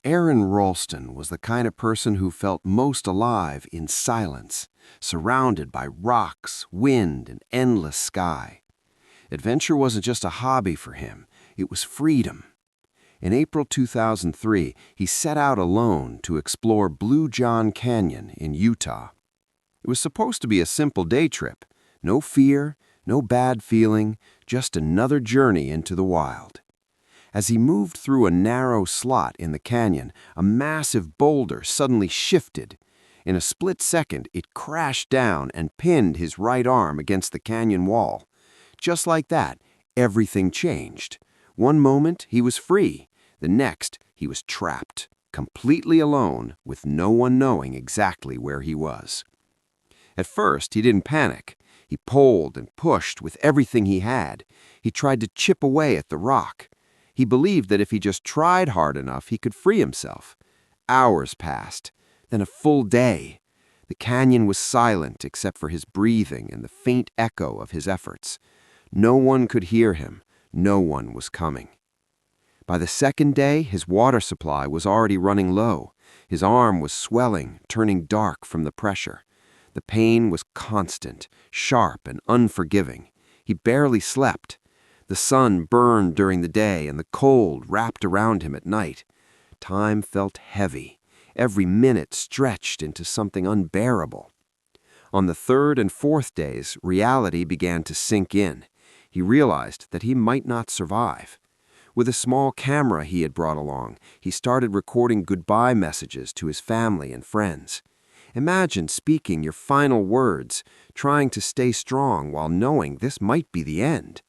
Aron Ralston was the kind of person who felt most alive in silence, surrounded by rocks, wind, and endless sky. Adventure wasn't just a hobby for him, it was freedom. In April 2003, he set out alone to explore Blue John Canyon in Utah. It was supposed to be a simple day trip. No fear, no bad feeling, just another journey into the wild. As he moved through a narrow slot in the canyon, a massive boulder suddenly shifted. In a split second, it crashed down and pinned his right arm against the canyon wall. Just like that, everything changed. One moment, he was free. The next, he was trapped, completely alone, with no one knowing exactly where he was. At first, he didn't panic. He pulled and pushed with everything he had. He tried to chip away at the rock. He believed that if he just tried hard enough, he could free himself. Hours passed, then a full day. The canyon was silent except for his breathing and the faint echo of his efforts. No one could hear him. No one was coming. By the second day, his water supply was already running low. His arm was swelling, turning dark from the pressure. The pain was constant, sharp, and unforgiving. He barely slept. The sun burned during the day, and the cold wrapped around him at night. Time felt heavy. Every minute stretched into something unbearable. On the third and fourth days, reality began to sink in. He realized that he might not survive. With a small camera he had brought along, he started recording goodbye messages to his family and friends. Imagine speaking your final words, trying to stay strong while knowing this might be the end.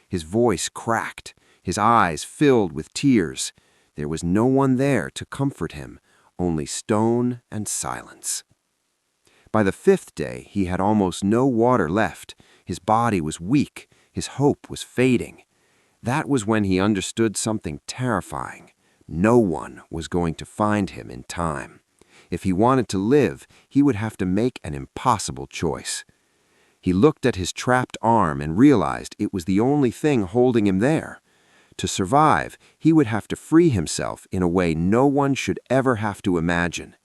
His voice cracked, his eyes filled with tears. There was no one there to comfort him, only stone and silence. By the fifth day, he had almost no water left. His body was weak, his hope was fading. That was when he understood something terrifying. No one was going to find him in time. If he wanted to live, he would have to make an impossible choice. He looked at his trapped arm and realized it was the only thing holding him there. To survive, he would have to free himself in a way no one should ever have to imagine.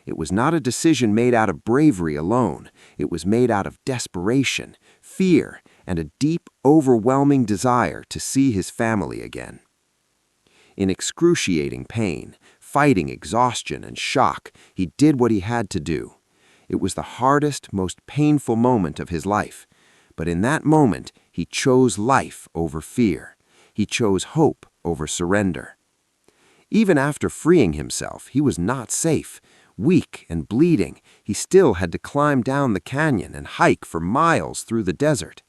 It was not a decision made out of bravery alone. It was made out of desperation, fear, and a deep, overwhelming desire to see his family again. In excruciating pain, fighting exhaustion and shock, he did what he had to do. It was the hardest, most painful moment of his life. But in that moment, he chose life over fear. He chose hope over surrender. Even after freeing himself, he was not safe. Weak and bleeding, he still had to climb down the canyon and hike for miles through the desert.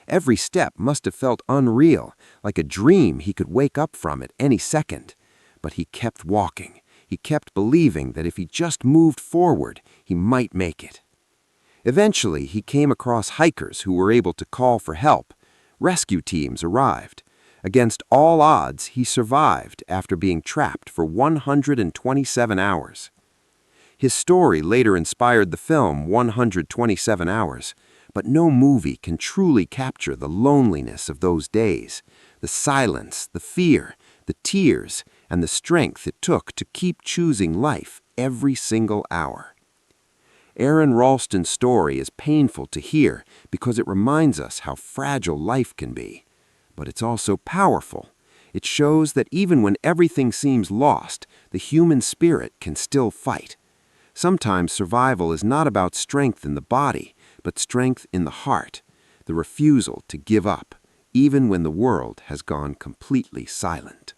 Every step must have felt unreal, like a dream he could wake up from at any second. But he kept walking. He kept believing that if he just moved forward, he might make it. Eventually, he came across hikers who were able to call for help. Rescue teams arrived. Against all odds, he survived after being trapped for 127 hours. His story later inspired the film 127 Hours, but no movie can truly capture the loneliness of those days, the silence, the fear, the tears, and the strength it took to keep choosing life every single hour. Aron Ralston's story is painful to hear because it reminds us how fragile life can be. But it's also powerful. It shows that even when everything seems lost, the human spirit can still fight. Sometimes survival is not about strength in the body, but strength in the heart, the refusal to give up, even when the world has gone completely silent.